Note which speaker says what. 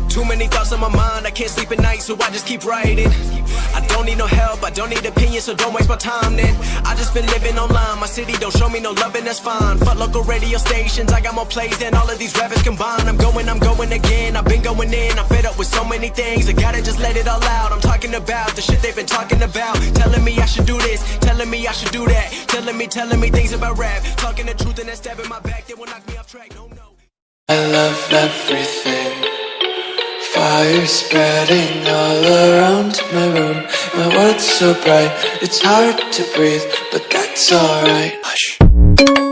Speaker 1: Too many thoughts on my mind, I can't sleep at night, so I just keep writing. I don't need no help, I don't need opinions, so don't waste my time then. I just been living online, my city don't show me no love and that's fine. Fuck local radio stations, I got more plays than all of these rappers combined. I'm going again, I've been going in, I'm fed up with so many things. I gotta just let it all out, I'm talking about the shit they've been talking about. Telling me I should do this, telling me I should do that. Telling me things about rap. Talking the truth and that stab in my back, they will knock me off track, no.
Speaker 2: I love everything. Fire spreading all around my room. My world's so bright, it's hard to breathe, but that's alright. Hush.